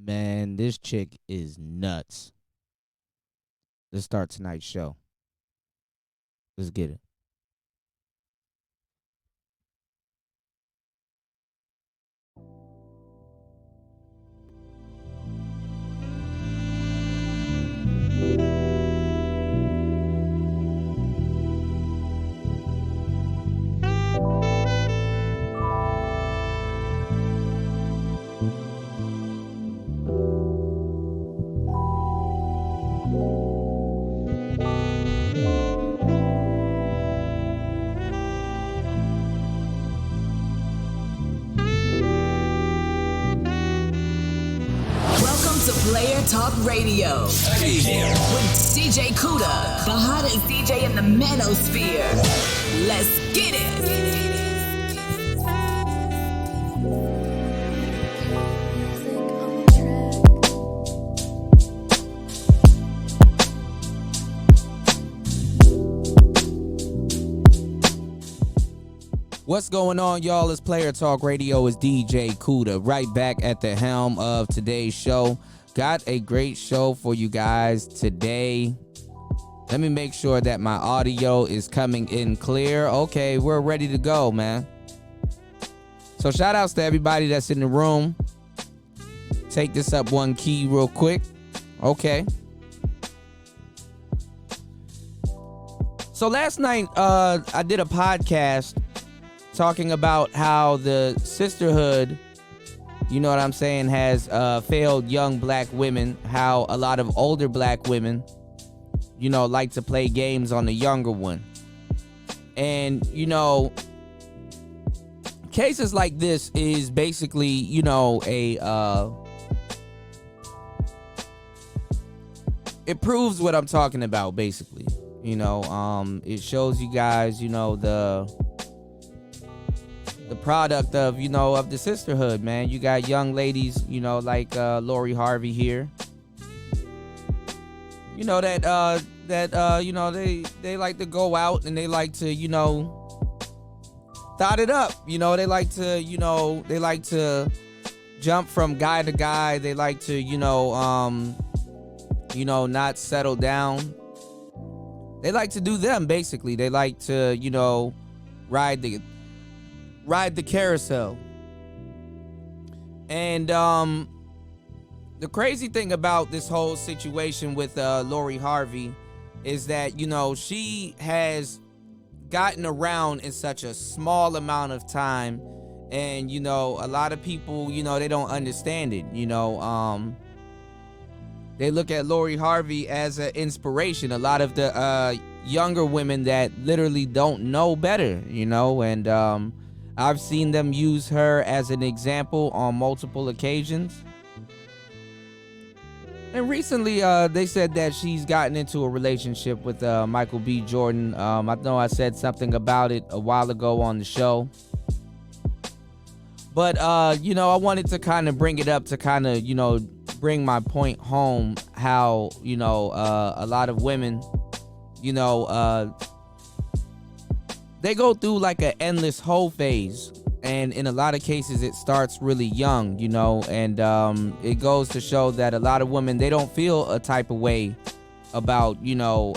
Man, this chick is nuts. Let's start tonight's show. Let's get it. Player Talk Radio with DJ Kuda, the hottest DJ in the manosphere. Let's get it. What's going on, y'all? It's Player Talk Radio. It's DJ Kuda, right back at the helm of today's show. Got a great show for you guys today. Let me make sure that my audio is coming in clear. Okay, we're ready to go, man. So shout outs to everybody that's in the room. Take this up one key real quick. Okay. So last night, I did a podcast talking about how the sisterhood, you know what I'm saying, has failed young black women, how a lot of older black women, you know, like to play games on the younger one. And, you know, cases like this is basically, you know, it proves what I'm talking about, basically. You know, it shows you guys, you know, the product of, you know, of the sisterhood, man. You got young ladies, you know, like Lori Harvey here, you know, that you know, they like to go out and they like to, you know, thought it up, you know, they like to jump from guy to guy. They like to, you know, not settle down. They like to do them, basically. They like to, you know, ride the carousel. And the crazy thing about this whole situation with Lori Harvey is that, you know, she has gotten around in such a small amount of time, and, you know, a lot of people, you know, they don't understand it. You know, they look at Lori Harvey as an inspiration. A lot of the younger women that literally don't know better, you know, and I've seen them use her as an example on multiple occasions. And recently, they said that she's gotten into a relationship with Michael B. Jordan. I know I said something about it a while ago on the show. But, you know, I wanted to kind of bring it up to kind of, you know, bring my point home, how, you know, a lot of women, you know, they go through like an endless hoe phase, and in a lot of cases it starts really young, you know, and it goes to show that a lot of women, they don't feel a type of way about, you know,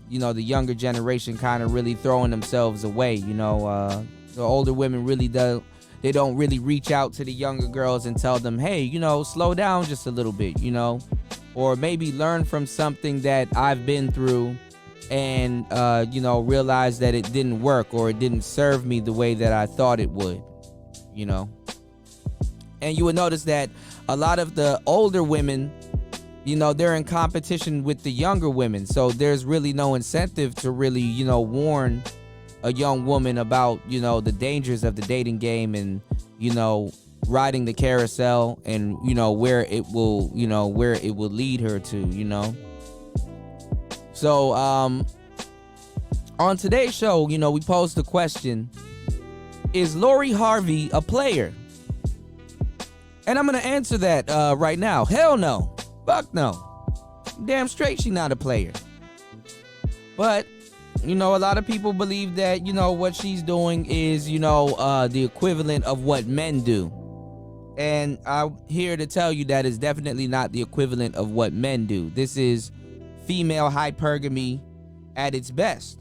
the younger generation kind of really throwing themselves away. You know, the older women really they don't really reach out to the younger girls and tell them, hey, you know, slow down just a little bit, you know, or maybe learn from something that I've been through and, you know, realize that it didn't work or it didn't serve me the way that I thought it would, you know. And you would notice that a lot of the older women, you know, they're in competition with the younger women. So there's really no incentive to really, you know, warn a young woman about, you know, the dangers of the dating game and, you know, riding the carousel and, you know, where it will lead her to, you know. So, on today's show, you know, we posed the question, is Lori Harvey a player? And I'm going to answer that right now. Hell no. Fuck no. Damn straight she not a player. But, you know, a lot of people believe that, you know, what she's doing is, you know, the equivalent of what men do. And I'm here to tell you that is definitely not the equivalent of what men do. This is female hypergamy at its best.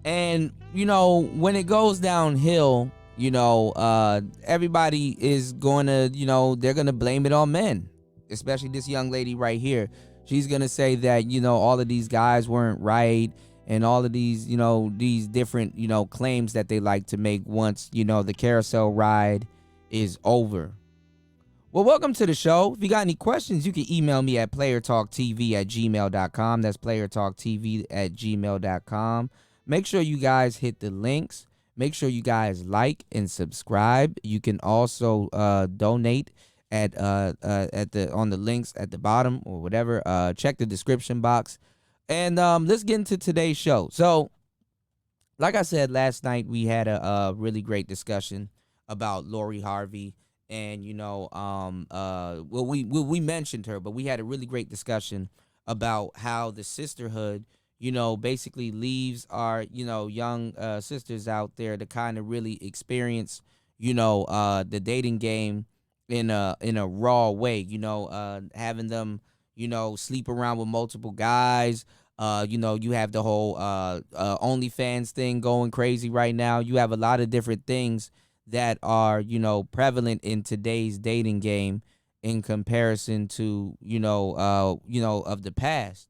And, when it goes downhill, everybody is going to, they're going to blame it on men, especially this young lady right here. She's going to say that, all of these guys weren't right and all of these, these different, claims that they like to make once, the carousel ride is over. Well, welcome to the show. If you got any questions, you can email me at playertalktv@gmail.com. That's playertalktv@gmail.com. Make sure you guys hit the links. Make sure you guys like and subscribe. You can also donate at on the links at the bottom or whatever. Check the description box. And let's get into today's show. So, like I said last night, we had a really great discussion about Lori Harvey. And, we mentioned her, but we had a really great discussion about how the sisterhood, basically leaves our, young sisters out there to kind of really experience, the dating game in a raw way, having them, sleep around with multiple guys. You have the whole OnlyFans thing going crazy right now. You have a lot of different things that are, prevalent in today's dating game in comparison to, of the past.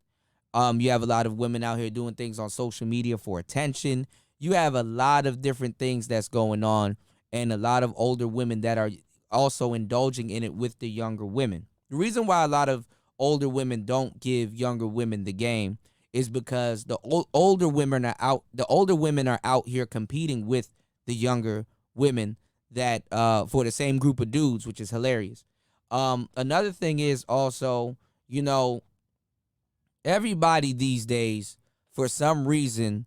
You have a lot of women out here doing things on social media for attention. You have a lot of different things that's going on, and a lot of older women that are also indulging in it with the younger women. The reason why a lot of older women don't give younger women the game is because the older women are out. The older women are out here competing with the younger women that for the same group of dudes, which is hilarious. Another thing is also, everybody these days, for some reason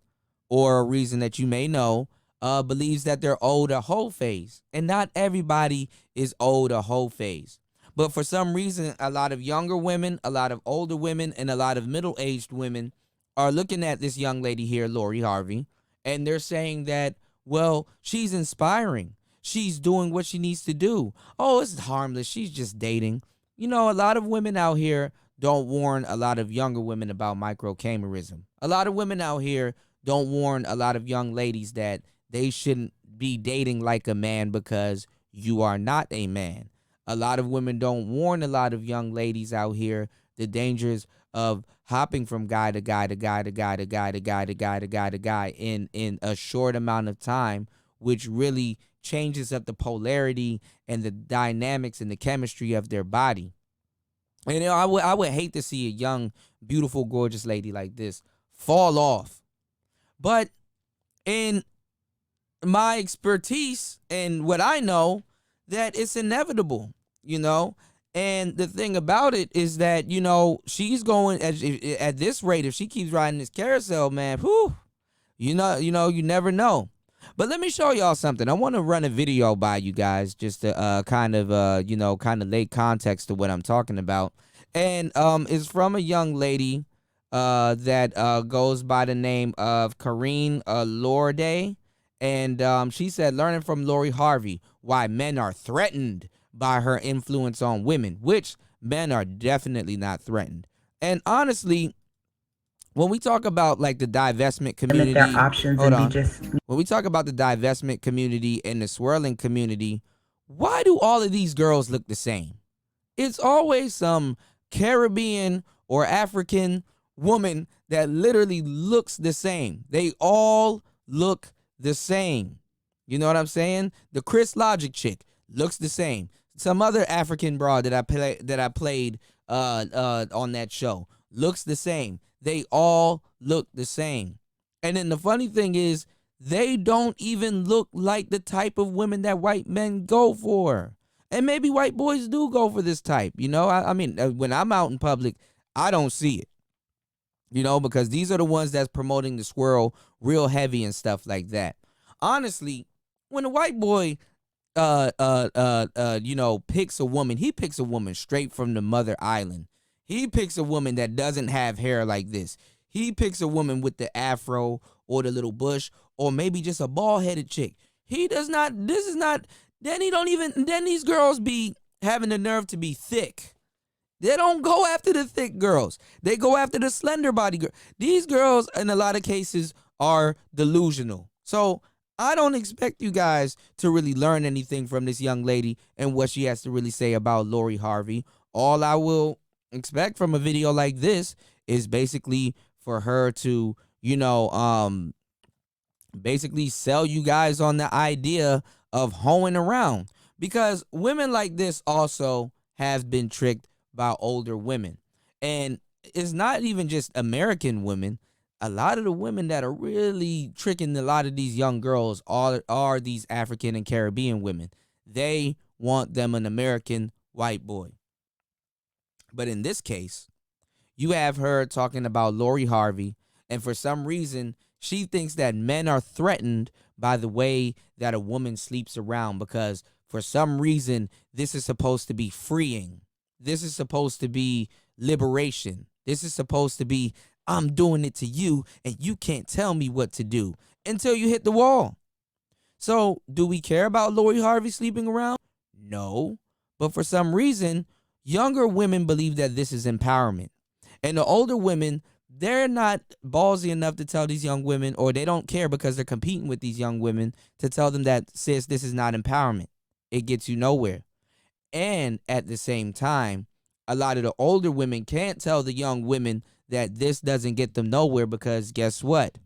or a reason that you may know, believes that they're owed a whole phase. And not everybody is owed a whole phase. But for some reason, a lot of younger women, a lot of older women, and a lot of middle-aged women are looking at this young lady here, Lori Harvey, and they're saying that, well, she's inspiring. She's doing what she needs to do. Oh, it's harmless. She's just dating. A lot of women out here don't warn a lot of younger women about microcamerism. A lot of women out here don't warn a lot of young ladies that they shouldn't be dating like a man because you are not a man. A lot of women don't warn a lot of young ladies out here the dangers of hopping from guy to guy to guy to guy to guy to guy to guy to guy to guy in a short amount of time, which really changes up the polarity and the dynamics and the chemistry of their body. And I would hate to see a young, beautiful, gorgeous lady like this fall off. But in my expertise and what I know, that it's inevitable, And the thing about it is that, she's going at this rate. If she keeps riding this carousel, man, whew, you never know. But let me show y'all something. I want to run a video by you guys just to kind of lay context to what I'm talking about. And it's from a young lady that goes by the name of Karine Lorde. And she said, learning from Lori Harvey, why men are threatened by her influence on women, which men are definitely not threatened. And honestly, when we talk about like the divestment community, their options hold and on. be just. When we talk about the divestment community and the swirling community, why do all of these girls look the same? It's always some Caribbean or African woman that literally looks the same. They all look the same. You know what I'm saying? The Chris Logic chick looks the same. Some other African broad that I played on that show looks the same. They all look the same. And then the funny thing is, they don't even look like the type of women that white men go for. And maybe white boys do go for this type. I mean, when I'm out in public, I don't see it. Because these are the ones that's promoting the swirl real heavy and stuff like that. Honestly, when a white boy picks a woman, he picks a woman straight from the mother island. He picks a woman that doesn't have hair like this. He picks a woman with the afro or the little bush or maybe just a bald-headed chick. He does not, this is not Then these girls be having the nerve to be thick. They don't go after the thick girls. They go after the slender body girl. These girls, in a lot of cases, are delusional. So I don't expect you guys to really learn anything from this young lady and what she has to really say about Lori Harvey. All I will expect from a video like this is basically for her to, basically sell you guys on the idea of hoeing around. Because women like this also have been tricked by older women. And it's not even just American women. A lot of the women that are really tricking a lot of these young girls are these African and Caribbean women. They want them an American white boy. But in this case, you have her talking about Lori Harvey, and for some reason, she thinks that men are threatened by the way that a woman sleeps around because for some reason, this is supposed to be freeing. This is supposed to be liberation. This is supposed to be, I'm doing it to you, and you can't tell me what to do until you hit the wall. So, do we care about Lori Harvey sleeping around? No. But for some reason, younger women believe that this is empowerment. And the older women, they're not ballsy enough to tell these young women, or they don't care because they're competing with these young women to tell them that, sis, this is not empowerment. It gets you nowhere. And at the same time, a lot of the older women can't tell the young women that this doesn't get them nowhere because guess what?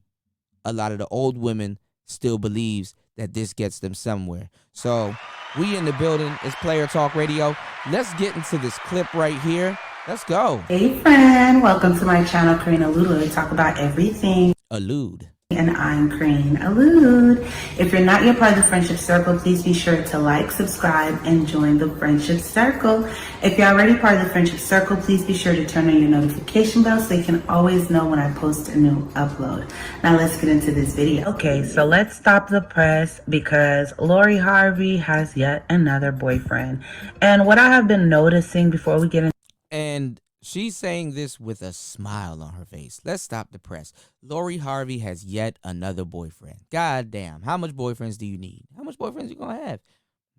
A lot of the old women still believes that this gets them somewhere. So we in the building. It's Player Talk Radio. Let's get into this clip right here. Let's go. Hey friend, welcome to my channel, Karina Ludo. I talk about everything. Allude. And I'm Karina Allude. If you're not yet part of the Friendship Circle, please be sure to like, subscribe, and join the Friendship Circle. If you're already part of the Friendship Circle, please be sure to turn on your notification bell so you can always know when I post a new upload. Now let's get into this video. Okay, so let's stop the press because Lori Harvey has yet another boyfriend. And what I have been noticing before we get into and she's saying this with a smile on her face. Let's stop the press. Lori Harvey has yet another boyfriend. God damn. How much boyfriends do you need? How much boyfriends you gonna have?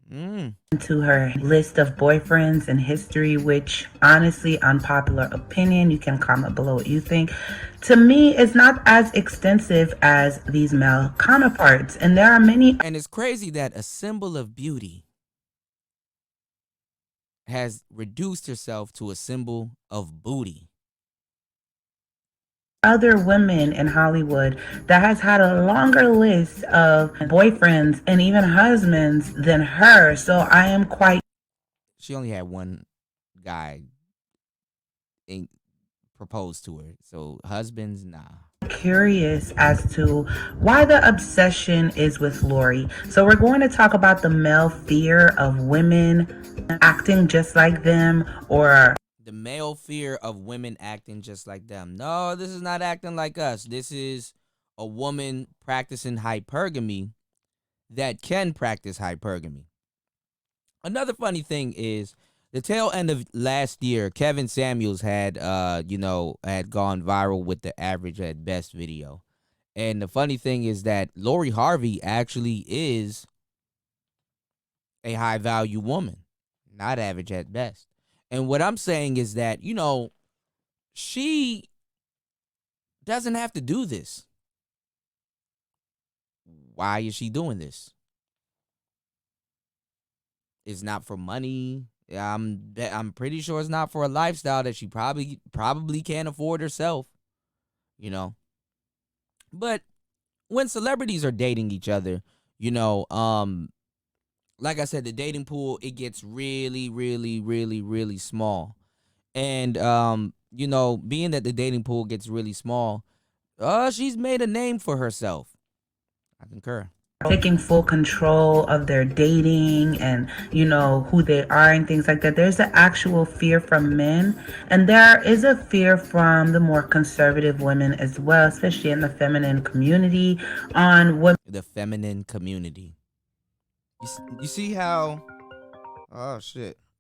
To her list of boyfriends in history, which honestly, unpopular opinion, you can comment below what you think. To me, it's not as extensive as these male counterparts. And there are many. And it's crazy that a symbol of beauty has reduced herself to a symbol of booty. Other women in Hollywood that has had a longer list of boyfriends and even husbands than her. So I am quite. She only had one guy propose to her. So husbands, nah. Curious as to why the obsession is with Lori. So we're going to talk about the male fear of women acting just like them, or the male fear of women acting just like them. No, this is not acting like us. This is a woman practicing hypergamy that can practice hypergamy. Another funny thing is the tail end of last year, Kevin Samuels had had gone viral with the Average at Best video. And the funny thing is that Lori Harvey actually is a high value woman, not average at best. And what I'm saying is that, she doesn't have to do this. Why is she doing this? It's not for money. I'm pretty sure it's not for a lifestyle that she probably can't afford herself, But when celebrities are dating each other, like I said, the dating pool, it gets really, really, really, really small. And being that the dating pool gets really small, she's made a name for herself. I concur. Taking full control of their dating and who they are and things like that. There's an actual fear from men, and there is a fear from the more conservative women as well, especially in the feminine community, on what the feminine community. You see how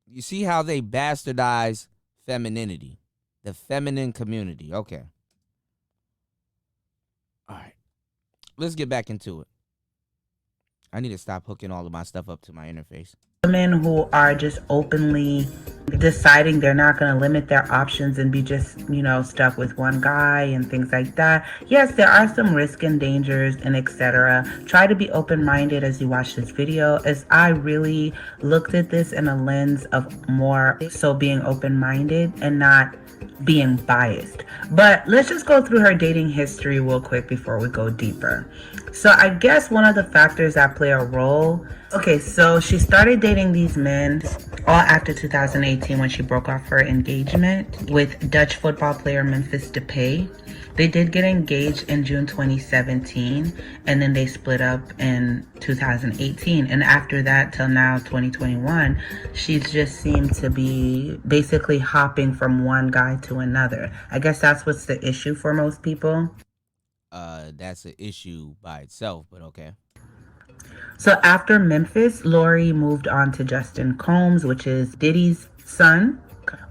you see how they bastardize femininity, the feminine community. Okay, all right, let's get back into it. I need to stop hooking all of my stuff up to my interface. Women who are just openly deciding they're not going to limit their options and be just, stuck with one guy and things like that. Yes, there are some risks and dangers and etc. Try to be open-minded as you watch this video, as I really looked at this in a lens of more so being open-minded and not being biased. But let's just go through her dating history real quick before we go deeper. So I guess one of the factors that play a role. Okay, so she started dating these men all after 2018 when she broke off her engagement with Dutch football player Memphis Depay. They did get engaged in June 2017, and then they split up in 2018. And after that, till now, 2021, she's just seemed to be basically hopping from one guy to another. I guess that's what's the issue for most people. That's an issue by itself, but okay. So after Memphis, Lori moved on to Justin Combs, which is Diddy's son.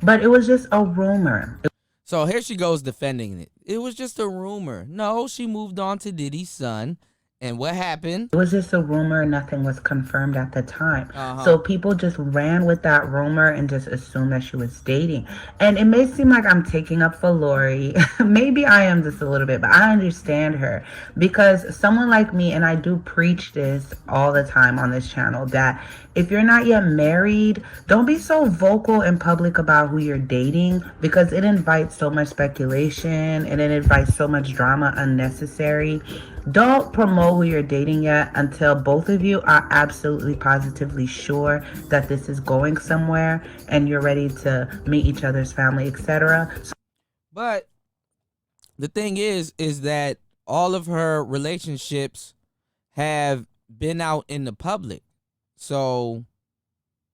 But it was just a rumor. So here she goes defending it. It was just a rumor. No, she moved on to Diddy's son. And what happened? It was just a rumor. Nothing was confirmed at the time. So people just ran with that rumor and just assumed that she was dating. And it may seem like I'm taking up for Lori. Maybe I am just a little bit, but I understand her. Because someone like me, and I do preach this all the time on this channel, that if you're not yet married, don't be so vocal in public about who you're dating, because it invites so much speculation and it invites so much drama unnecessary. Don't promote who you're dating yet until both of you are absolutely positively sure that this is going somewhere and you're ready to meet each other's family, etc. But the thing is that all of her relationships have been out in the public. So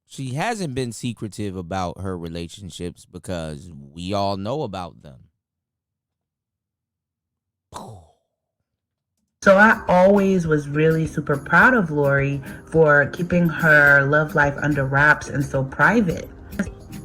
she hasn't been secretive about her relationships because we all know about them. So I always was really super proud of Lori for keeping her love life under wraps and so private.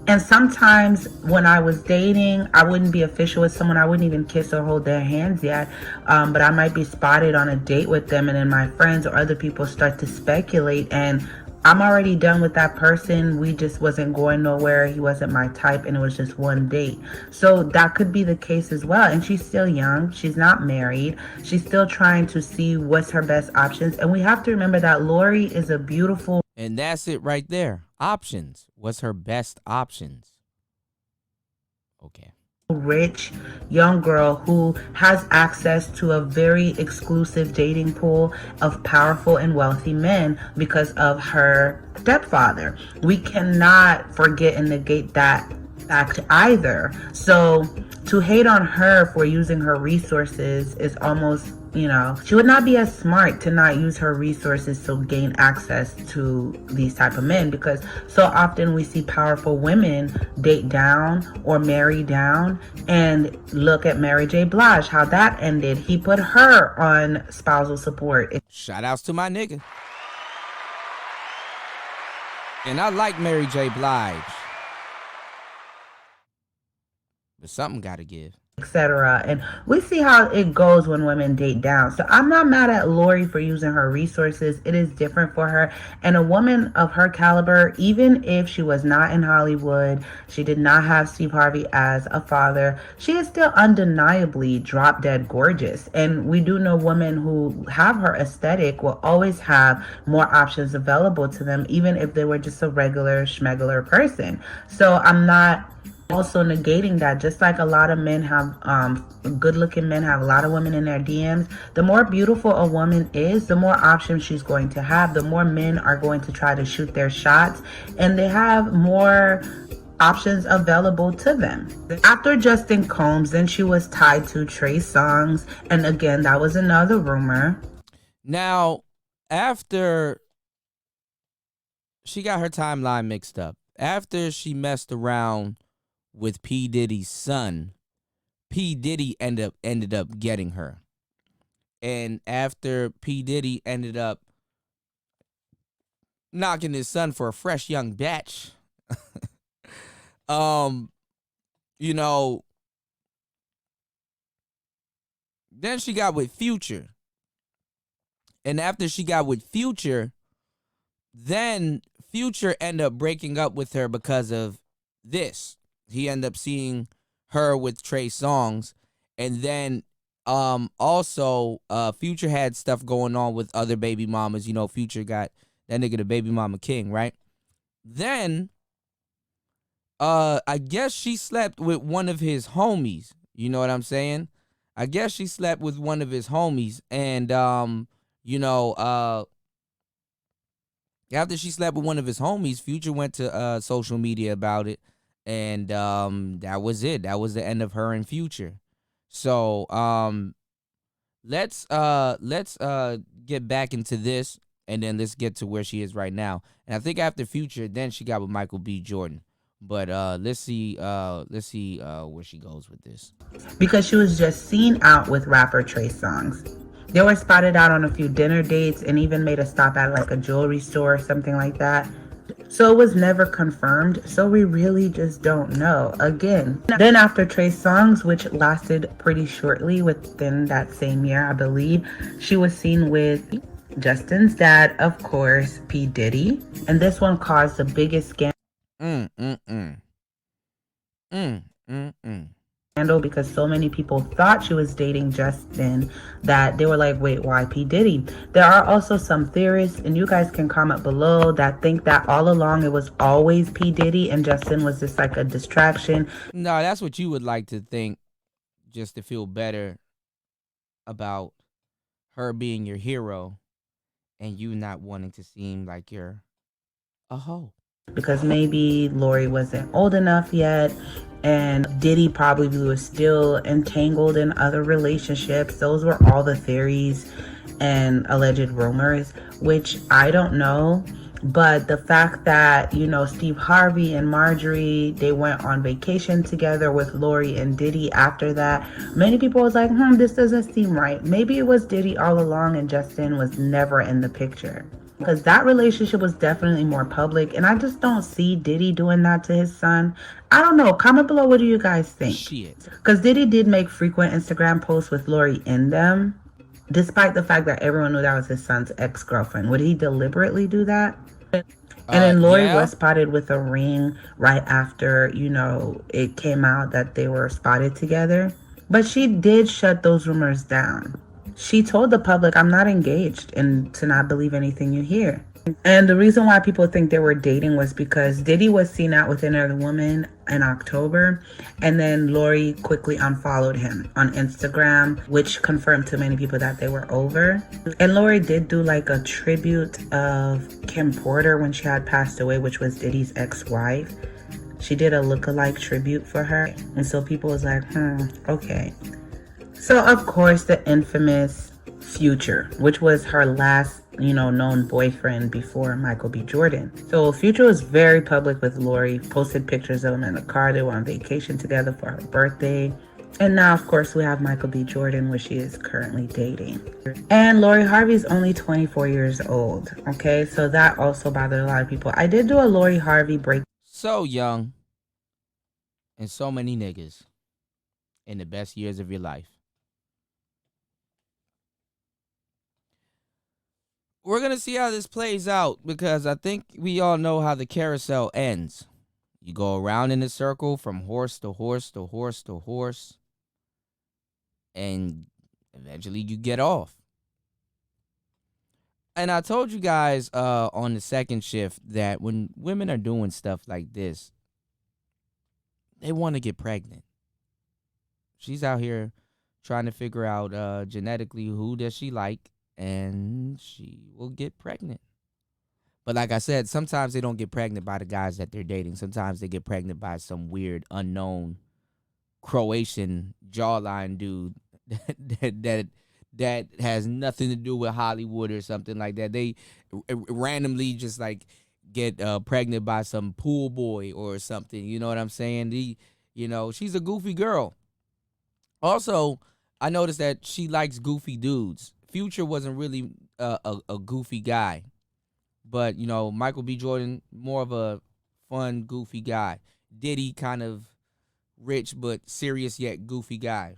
And sometimes when I was dating, I wouldn't be official with someone. I wouldn't even kiss or hold their hands yet. But I might be spotted on a date with them, and then my friends or other people start to speculate, and I'm already done with that person. We just wasn't going nowhere. He wasn't my type, and it was just one date. So that could be the case as well. And she's still young. She's not married. She's still trying to see what's her best options. And we have to remember that Lori is a beautiful... And that's it right there. Options. What's her best options? Okay. Rich young girl who has access to a very exclusive dating pool of powerful and wealthy men because of her stepfather. We cannot forget and negate that fact either. So to hate on her for using her resources is almost, she would not be as smart to not use her resources to gain access to these type of men, because so often we see powerful women date down or marry down. And look at Mary J. Blige, how that ended. He put her on spousal support. Shout outs to my nigga. And I like Mary J. Blige. But something gotta give. Etc. And we see how it goes when women date down. So I'm not mad at Lori for using her resources. It is different for her. And a woman of her caliber, even if she was not in Hollywood, she did not have Steve Harvey as a father, she is still undeniably drop dead gorgeous. And we do know women who have her aesthetic will always have more options available to them, even if they were just a regular schmegular person. So I'm not also negating that. Just like a lot of men have, good looking men have a lot of women in their DMs, the more beautiful a woman is, the more options she's going to have, the more men are going to try to shoot their shots, and they have more options available to them. After Justin Combs, then she was tied to Trey Songz, and again, that was another rumor. Now, after she got her timeline mixed up, after she messed around with P. Diddy's son, P. Diddy ended up getting her. And after P. Diddy ended up knocking his son for a fresh young batch, then she got with Future. And after she got with Future, then Future ended up breaking up with her because of this. He ended up seeing her with Trey Songz. And then also Future had stuff going on with other baby mamas. You know, Future got that nigga the baby mama king, right? Then I guess she slept with one of his homies. You know what I'm saying? I guess she slept with one of his homies. And you know, after she slept with one of his homies, Future went to social media about it, and that was it. That was the end of her and Future. So let's get back into this, and then let's get to where she is right now. And I think after Future, then she got with Michael B. Jordan. But let's see where she goes with this. Because she was just seen out with rapper Trey Songz. They were spotted out on a few dinner dates and even made a stop at like a jewelry store or something like that. So it was never confirmed, so we really just don't know. Again, then after Trey Songz, which lasted pretty shortly within that same year, I believe, she was seen with Justin's dad, of course, P. Diddy. And this one caused the biggest scandal. Scandal because so many people thought she was dating Justin that they were like, wait, why P. Diddy? There are also some theorists, and you guys can comment below, that think that all along it was always P. Diddy and Justin was just like a distraction. No, that's what you would like to think, just to feel better about her being your hero and you not wanting to seem like you're a hoe. Because maybe Lori wasn't old enough yet, and Diddy probably was still entangled in other relationships. Those were all the theories and alleged rumors, which I don't know. But the fact that, you know, Steve Harvey and Marjorie, they went on vacation together with Lori and Diddy after that, many people was like, this doesn't seem right. Maybe it was Diddy all along and Justin was never in the picture. Because that relationship was definitely more public, and I just don't see Diddy doing that to his son. I don't know. Comment below, what do you guys think? Shit. Because Diddy did make frequent Instagram posts with Lori in them, despite the fact that everyone knew that was his son's ex-girlfriend. Would he deliberately do that? And then Lori was spotted with a ring right after, you know, it came out that they were spotted together. But she did shut those rumors down. She told the public, I'm not engaged, and to not believe anything you hear. And the reason why people think they were dating was because Diddy was seen out with another woman in October, and then Lori quickly unfollowed him on Instagram, which confirmed to many people that they were over. And Lori did do like a tribute of Kim Porter when she had passed away, which was Diddy's ex-wife. She did a look-alike tribute for her, and so people was like, okay. So, of course, the infamous Future, which was her last, you know, known boyfriend before Michael B. Jordan. So Future was very public with Lori, posted pictures of them in the car. They were on vacation together for her birthday. And now, of course, we have Michael B. Jordan, which she is currently dating. And Lori Harvey is only 24 years old, okay? So that also bothered a lot of people. I did do a Lori Harvey break. So young and so many niggas in the best years of your life. We're going to see how this plays out, because I think we all know how the carousel ends. You go around in a circle from horse to horse to horse to horse, and eventually you get off. And I told you guys on the second shift that when women are doing stuff like this, they want to get pregnant. She's out here trying to figure out genetically who does she like, and she will get pregnant. But like I said, sometimes they don't get pregnant by the guys that they're dating. Sometimes they get pregnant by some weird, unknown Croatian jawline dude that has nothing to do with Hollywood or something like that. They randomly just like get pregnant by some pool boy or something. You know what I'm saying? She's a goofy girl. Also, I noticed that she likes goofy dudes. Future wasn't really a goofy guy, but Michael B. Jordan, more of a fun, goofy guy. Diddy, kind of rich but serious yet goofy guy.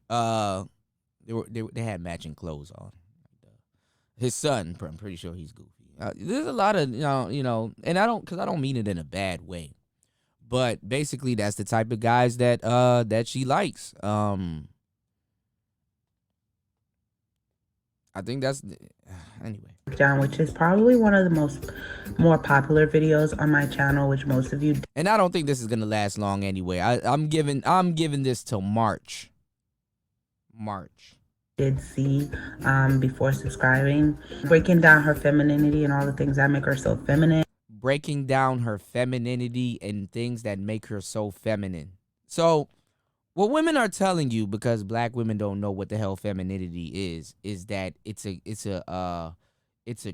They had matching clothes on. His son, I'm pretty sure he's goofy. There's a lot of and I don't mean it in a bad way, but basically that's the type of guys that she likes. I think that's anyway. Down, which is probably one of the more popular videos on my channel, which most of you. And I don't think this is gonna last long anyway. I'm giving this till March. Did see before subscribing, breaking down her femininity and all the things that make her so feminine. Breaking down her femininity and things that make her so feminine. So what women are telling you, because black women don't know what the hell femininity is that it's a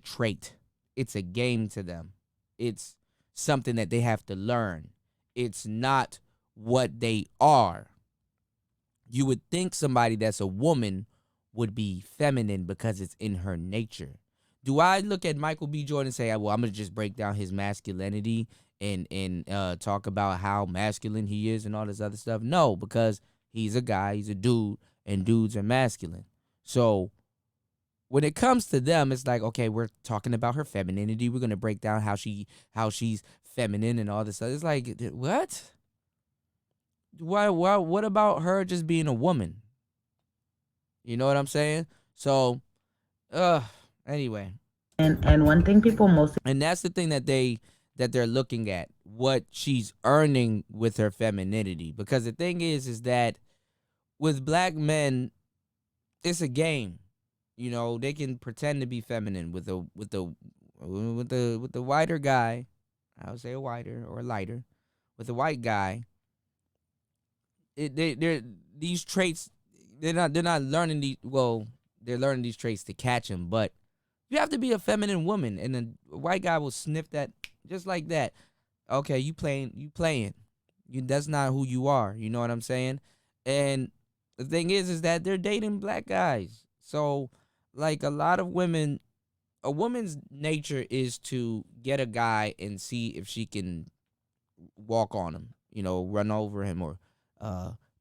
trait. It's a game to them. It's something that they have to learn. It's not what they are. You would think somebody that's a woman would be feminine because it's in her nature. Do I look at Michael B. Jordan and say, well, I'm going to just break down his masculinity and talk about how masculine he is and all this other stuff? No, because he's a guy, he's a dude, and dudes are masculine. So when it comes to them, it's like, okay, we're talking about her femininity. We're going to break down how she's feminine and all this stuff. It's like, what? Why? What about her just being a woman? You know what I'm saying? So, anyway. And one thing people mostly, and that's the thing that they're looking at, what she's earning with her femininity. Because the thing is that with black men, it's a game. You know, they can pretend to be feminine with the whiter guy. I would say a whiter or a lighter. With the white guy, they're these traits. They're not learning these. Well, they're learning these traits to catch him. But you have to be a feminine woman, and the white guy will sniff that just like that. Okay, you playing. That's not who you are. You know what I'm saying? And the thing is that they're dating black guys. So, like a lot of women, a woman's nature is to get a guy and see if she can walk on him. You know, run over him or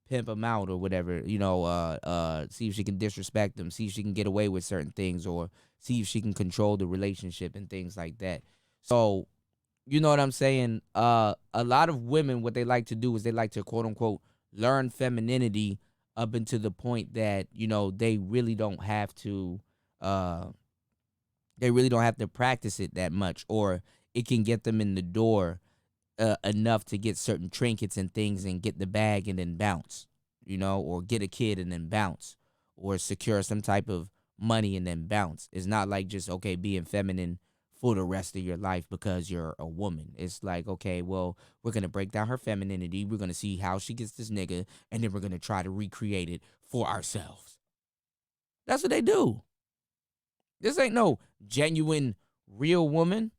pimp him out or whatever. You know, see if she can disrespect him. See if she can get away with certain things, or see if she can control the relationship and things like that. So, you know what I'm saying? A lot of women, what they like to do is they like to, quote unquote, learn femininity up until the point that, you know, they really don't have to practice it that much, or it can get them in the door enough to get certain trinkets and things and get the bag and then bounce, you know, or get a kid and then bounce, or secure some type of money and then bounce. It's not like just, okay, being feminine for the rest of your life because you're a woman. It's like, okay, well, we're going to break down her femininity. We're going to see how she gets this nigga, and then we're going to try to recreate it for ourselves. That's what they do. This ain't no genuine, real woman.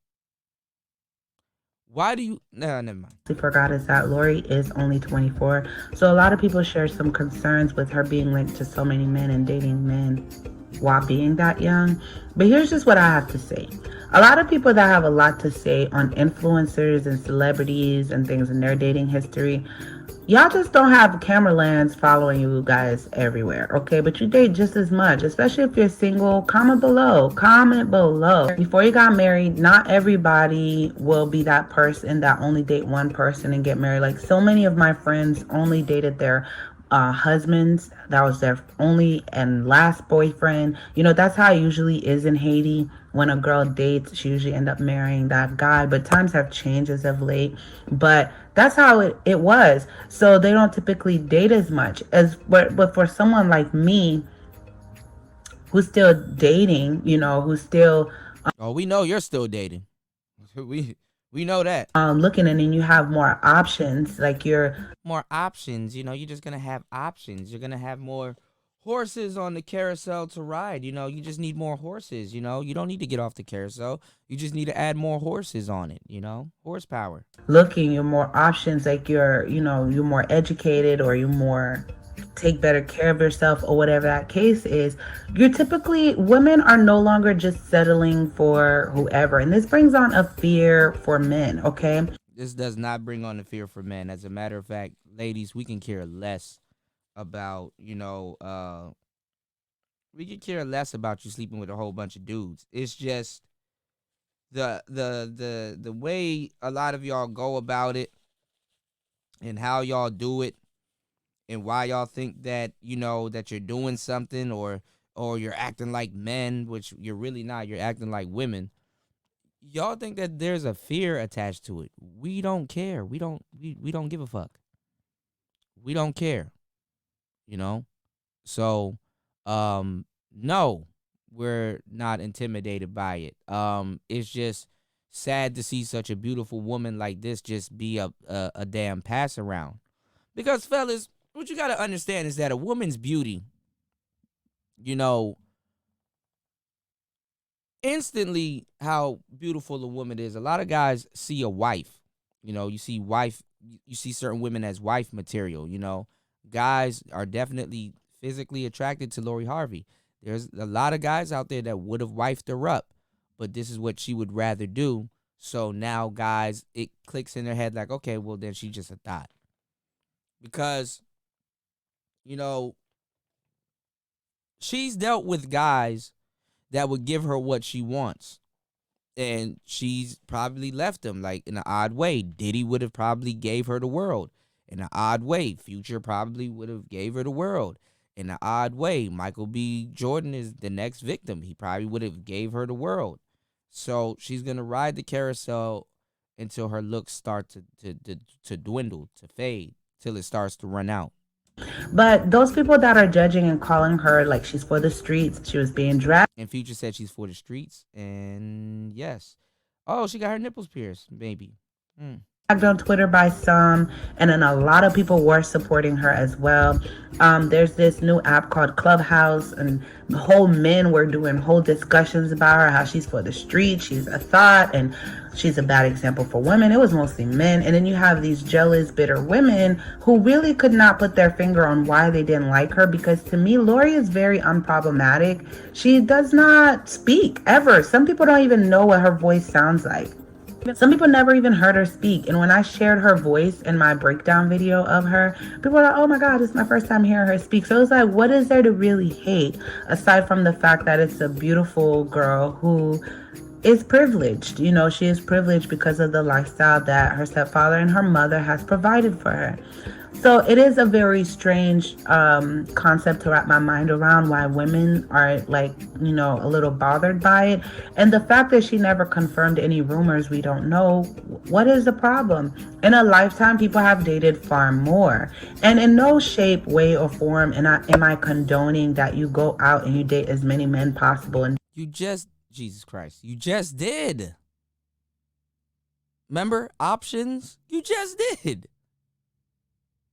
Why do you... No, never mind. I forgot is that Lori is only 24. So a lot of people share some concerns with her being linked to so many men and dating men while being that young. But here's just what I have to say. A lot of people that have a lot to say on influencers and celebrities and things in their dating history, y'all just don't have camera lands following you guys everywhere, okay? But you date just as much, especially if you're single. Comment below. Before you got married, not everybody will be that person that only date one person and get married. Like, so many of my friends only dated their husbands. That was their only and last boyfriend. You know, that's how it usually is in Haiti. When a girl dates, she usually end up marrying that guy. But times have changed as of late. But that's how it was. So they don't typically date as much as, but for someone like me, who's still dating, you know, who's still oh, we know you're still dating. We know that. Looking, and then you have more options. Like, you're more options. You know, you're just gonna have options. You're gonna have more horses on the carousel to ride. You know, you just need more horses. You know, you don't need to get off the carousel. You just need to add more horses on it. You know, horsepower. Looking, you're more options. Like, you're more educated, or you more take better care of yourself, or whatever that case is. You're typically, women are no longer just settling for whoever. And this brings on a fear for men, okay? This does not bring on the fear for men. As a matter of fact, ladies, we can care less about, We could care less about you sleeping with a whole bunch of dudes. It's just the way a lot of y'all go about it and how y'all do it and why y'all think that, that you're doing something or you're acting like men, which you're really not. You're acting like women. Y'all think that there's a fear attached to it. We don't care. We don't give a fuck. We don't care. You know? So, no, we're not intimidated by it. It's just sad to see such a beautiful woman like this just be a damn pass around. Because, fellas, what you got to understand is that a woman's beauty, instantly how beautiful a woman is. A lot of guys see a wife. You see certain women as wife material. Guys are definitely physically attracted to Lori Harvey. There's a lot of guys out there that would have wifed her up, but this is what she would rather do. So now guys, it clicks in their head like, okay, well then she's just a thought. Because, she's dealt with guys that would give her what she wants. And she's probably left them like in an odd way. Diddy would have probably gave her the world in an odd way. Future probably would have gave her the world in an odd way. Michael B. Jordan is the next victim. He probably would have gave her the world. So she's going to ride the carousel until her looks start to dwindle, to fade, till it starts to run out. But those people that are judging and calling her like she's for the streets, she was being dragged. And Future said she's for the streets. And yes. Oh, she got her nipples pierced, maybe. On Twitter by some, and then a lot of people were supporting her as well. There's this new app called Clubhouse, and the whole men were doing whole discussions about her, how she's for the street, she's a thought, and she's a bad example for women. It was mostly men. And then you have these jealous, bitter women who really could not put their finger on why they didn't like her, because to me, Lori is very unproblematic. She does not speak ever. Some people don't even know what her voice sounds like. Some people never even heard her speak. And when I shared her voice in my breakdown video of her, people were like, oh my God, it's my first time hearing her speak. So it's like, what is there to really hate aside from the fact that it's a beautiful girl who is privileged? She is privileged because of the lifestyle that her stepfather and her mother has provided for her. So it is a very strange concept to wrap my mind around, why women are like, a little bothered by it. And the fact that she never confirmed any rumors, we don't know. What is the problem? In a lifetime, people have dated far more. And in no shape, way, or form am I condoning that you go out and you date as many men possible. And Jesus Christ, you just did. Remember, options? You just did.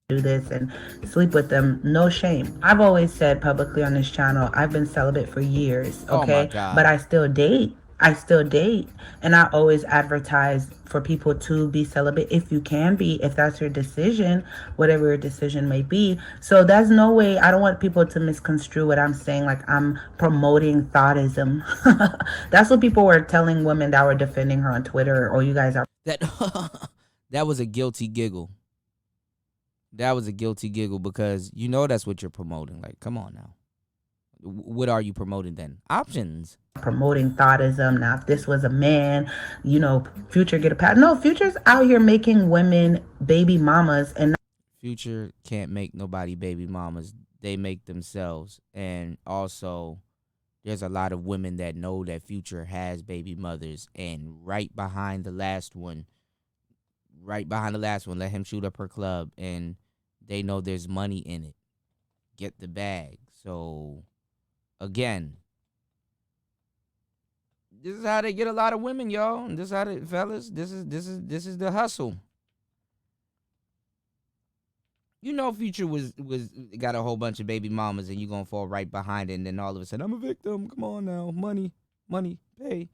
Do this and sleep with them, no shame. I've always said publicly on this channel, I've been celibate for years, okay? Oh my God. But I still date, and I always advertise for people to be celibate if you can be, if that's your decision, whatever your decision may be. So there's no way, I don't want people to misconstrue what I'm saying like I'm promoting thoughtism. That's what people were telling women that were defending her on Twitter, or you guys are. That was a guilty giggle. That was a guilty giggle, because that's what you're promoting. Like, come on now. What are you promoting then? Options. Promoting thoughtism. Now, if this was a man, Future get a pass. No, Future's out here making women baby mamas. And Future can't make nobody baby mamas. They make themselves. And also, there's a lot of women that know that Future has baby mothers. And right behind the last one, let him shoot up her club, and they know there's money in it. Get the bag. So, again, this is how they get a lot of women, y'all. And this is how they, fellas, this is the hustle. Future was got a whole bunch of baby mamas, and you gonna fall right behind it, and then all of a sudden, I'm a victim. Come on now, money, pay.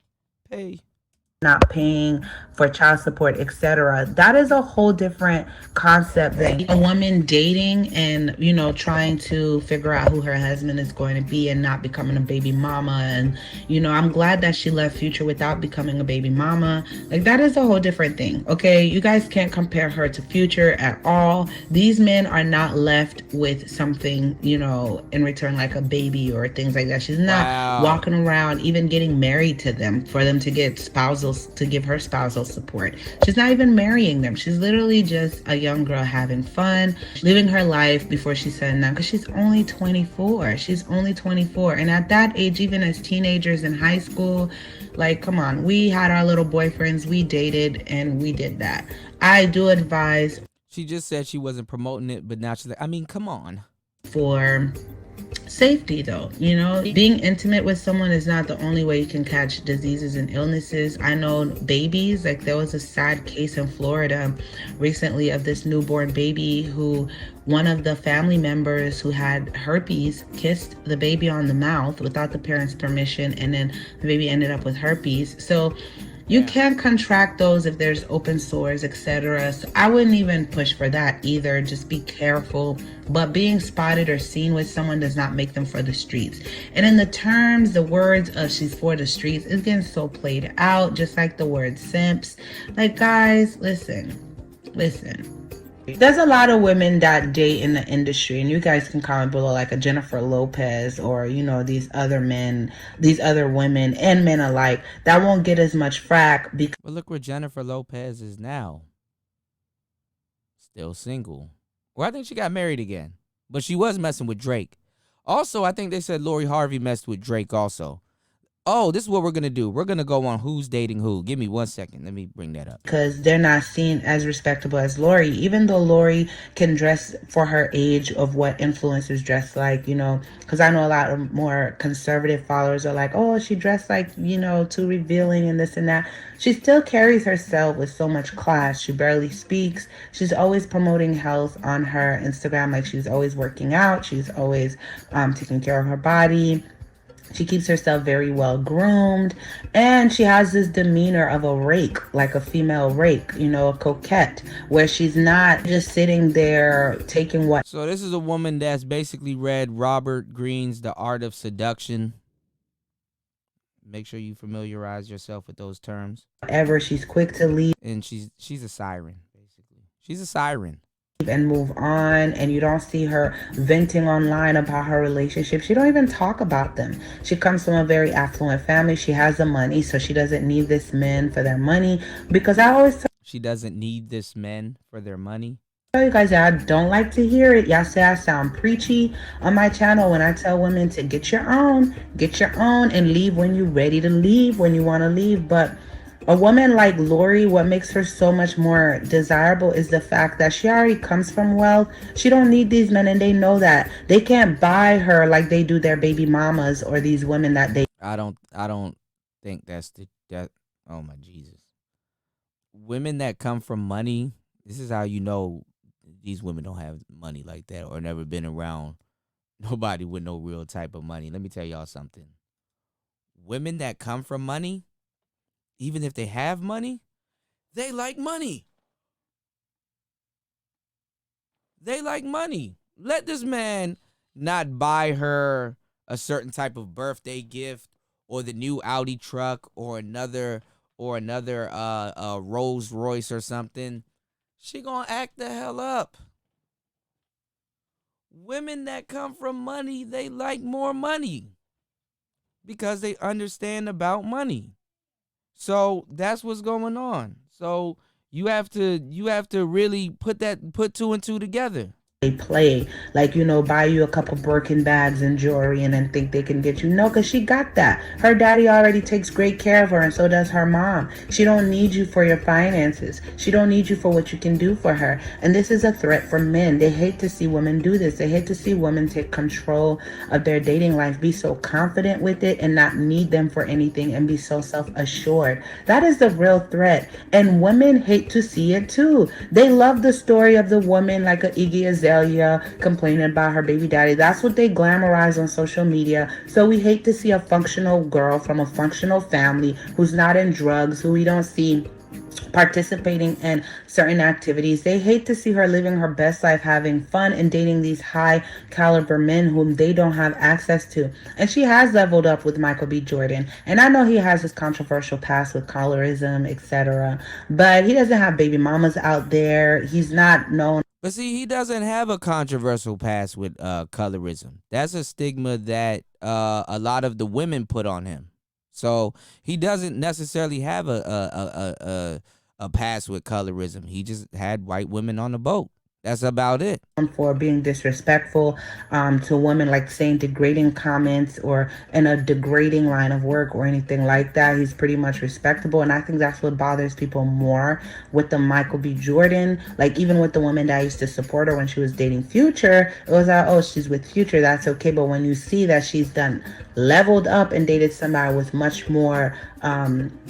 not paying for child support, etc. That is a whole different concept than a woman dating and, trying to figure out who her husband is going to be and not becoming a baby mama. And, I'm glad that she left Future without becoming a baby mama. Like, that is a whole different thing. Okay, you guys can't compare her to Future at all. These men are not left with something, in return, like a baby or things like that. She's not walking around even getting married to them for them to get to give her spousal support. She's not even marrying them. She's literally just a young girl having fun, living her life before she's setting down, because she's only 24. She's only 24. And at that age, even as teenagers in high school, like, come on, we had our little boyfriends, we dated, and we did that. I do advise. She just said she wasn't promoting it, but now she's like, I mean, come on. For safety, though, being intimate with someone is not the only way you can catch diseases and illnesses. I know babies, like there was a sad case in Florida recently of this newborn baby who one of the family members who had herpes kissed the baby on the mouth without the parents' permission, and then the baby ended up with herpes. So you can't contract those if there's open sores, etc. So I wouldn't even push for that either. Just be careful. But being spotted or seen with someone does not make them for the streets. And in the words of she's for the streets is getting so played out, just like the word simps. Like, guys, listen. There's a lot of women that date in the industry, and you guys can comment below, like a Jennifer Lopez or, these other men, these other women and men alike that won't get as much frack. But look where Jennifer Lopez is now. Still single. Well, I think she got married again, but she was messing with Drake. Also, I think they said Lori Harvey messed with Drake also. Oh, this is what we're going to do. We're going to go on who's dating who. Give me 1 second. Let me bring that up. Because they're not seen as respectable as Lori, even though Lori can dress for her age of what influencers dress like, because I know a lot of more conservative followers are like, oh, she dressed like, too revealing and this and that. She still carries herself with so much class. She barely speaks. She's always promoting health on her Instagram. Like, she's always working out. She's always taking care of her body. She keeps herself very well groomed, and she has this demeanor of a rake, like a female rake, a coquette, where she's not just sitting there taking what. So this is a woman that's basically read Robert Greene's The Art of Seduction. Make sure you familiarize yourself with those terms. Whatever, she's quick to leave. And she's a siren, basically. She's a siren. And move on, and you don't see her venting online about her relationship. She don't even talk about them. She comes from a very affluent family. She has the money, so she doesn't need this men for their money. Because I always tell she doesn't need this men for their money. You guys, I don't like to hear it. Y'all say I sound preachy on my channel when I tell women to get your own, and leave when you're ready to leave, when you want to leave. But a woman like Lori, what makes her so much more desirable is the fact that she already comes from wealth. She don't need these men, and they know that. They can't buy her like they do their baby mamas or these women that they. I don't think that. Oh my Jesus. Women that come from money, this is how you know these women don't have money like that or never been around nobody with no real type of money. Let me tell y'all something. Women that come from money, even if they have money, they like money. They like money. Let this man not buy her a certain type of birthday gift or the new Audi truck or another Rolls Royce or something. She gonna act the hell up. Women that come from money, they like more money because they understand about money. So that's what's going on. So you have to really put two and two together. They play like, buy you a couple Birkin bags and jewelry and then think they can get you. No, because she got that. Her daddy already takes great care of her, and so does her mom. She don't need you for your finances. She don't need you for what you can do for her. And this is a threat for men. They hate to see women do this. They hate to see women take control of their dating life, be so confident with it and not need them for anything, and be so self-assured. That is the real threat. And women hate to see it too. They love the story of the woman like a Iggy Azalea Azalea complaining about her baby daddy. That's what they glamorize on social media. So we hate to see a functional girl from a functional family who's not in drugs, who we don't see participating in certain activities. They hate to see her living her best life, having fun, and dating these high caliber men whom they don't have access to. And she has leveled up with Michael B. Jordan. And I know he has this controversial past with colorism, etc. But he doesn't have baby mamas out there. He's not known. But see, he doesn't have a controversial past with colorism. That's a stigma that a lot of the women put on him. So he doesn't necessarily have a past with colorism. He just had white women on the boat. That's about it. For being disrespectful to women, like saying degrading comments or in a degrading line of work or anything like that. He's pretty much respectable, and I think that's what bothers people more with the Michael B. Jordan. Like, even with the woman that used to support her when she was dating Future, it was like, oh, she's with Future, that's okay. But when you see that she's done leveled up and dated somebody with much more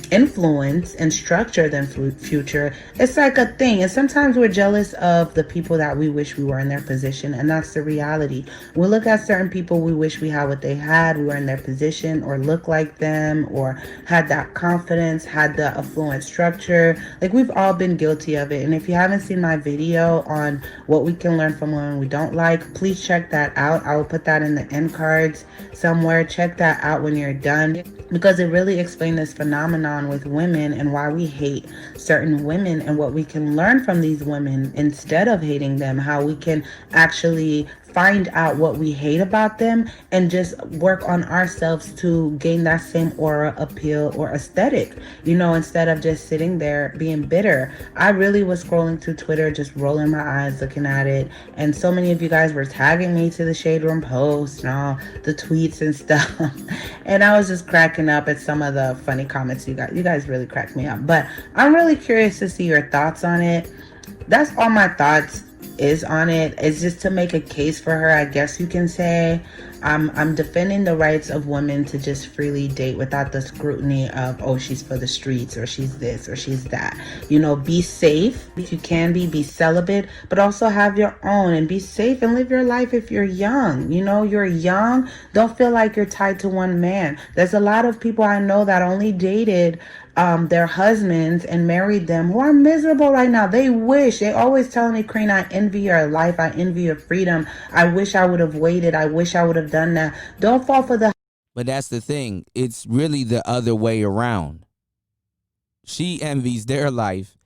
influence and structure than Future, it's like a thing. And sometimes we're jealous of the people that we wish we were in their position, and that's the reality. We look at certain people, we wish we had what they had, we were in their position, or look like them, or had that confidence, had the affluent structure. Like, we've all been guilty of it. And if you haven't seen my video on what we can learn from women we don't like, please check that out. I will put that in the end cards somewhere. Check that out when you're done, because it really explains this phenomenon with women and why we hate certain women and what we can learn from these women instead of hating them, how we can actually find out what we hate about them and just work on ourselves to gain that same aura, appeal, or aesthetic, instead of just sitting there being bitter. I really was scrolling through Twitter, just rolling my eyes looking at it, and so many of you guys were tagging me to the Shade Room post and all the tweets and stuff, and I was just cracking up at some of the funny comments. You guys really cracked me up. But I'm really curious to see your thoughts on it. That's all my thoughts is on it. It's just to make a case for her, I guess you can say. I'm defending the rights of women to just freely date without the scrutiny of, oh, she's for the streets, or she's this, or she's that. Be safe if you can be celibate, but also have your own and be safe and live your life if you're young. You're young. Don't feel like you're tied to one man. There's a lot of people I know that only dated their husbands and married them who are miserable right now. They always telling me, Crane, I envy your life. I envy your freedom. I wish I would have waited. I wish I would have done that. Don't fall for the... But that's the thing. It's really the other way around. She envies their life.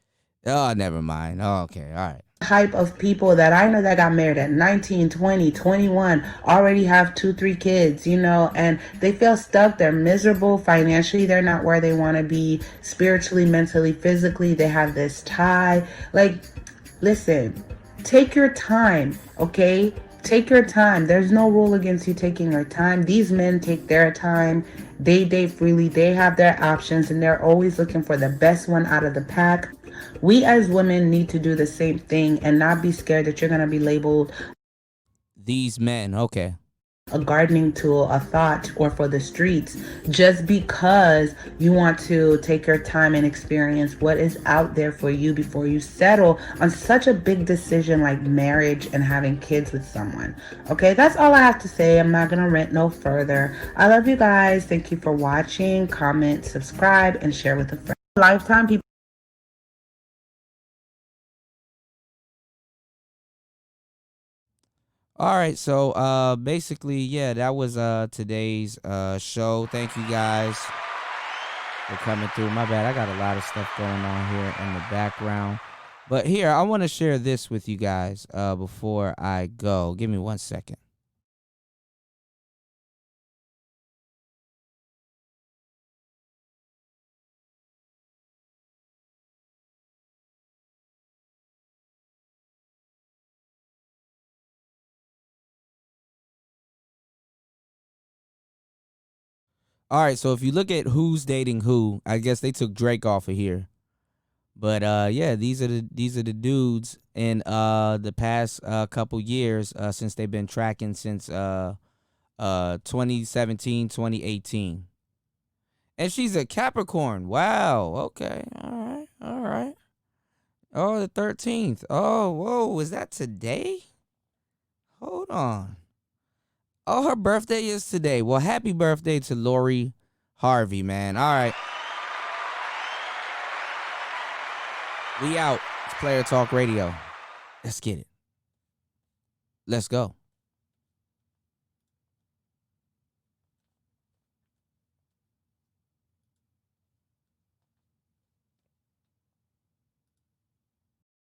Oh, never mind. Oh, okay. All right. Type of people that I know that got married at 19, 20, 21, already have 2-3 kids, and they feel stuck. They're miserable financially. They're not where they want to be spiritually, mentally, physically. They have this tie. Like, listen, take your time, okay? Take your time. There's no rule against you taking your time. These men take their time. They date freely. They have their options, and they're always looking for the best one out of the pack. We as women need to do the same thing and not be scared that you're going to be labeled these men, okay, a gardening tool, a thought, or for the streets, just because you want to take your time and experience what is out there for you before you settle on such a big decision like marriage and having kids with someone. Okay, that's all I have to say. I'm not going to rant no further. I love you guys. Thank you for watching. Comment, subscribe, and share with a friend. Lifetime people. All right, so basically, yeah, that was today's show. Thank you guys for coming through. My bad, I got a lot of stuff going on here in the background. But here, I want to share this with you guys before I go. Give me 1 second. All right, so if you look at who's dating who, I guess they took Drake off of here. But yeah, these are the dudes in the past couple years since they've been tracking since 2017, 2018. And she's a Capricorn. Wow. Okay. All right. All right. Oh, the 13th. Oh, whoa. Was that today? Hold on. Oh, her birthday is today. Well, happy birthday to Lori Harvey, man. All right. We out. It's Player Talk Radio. Let's get it. Let's go.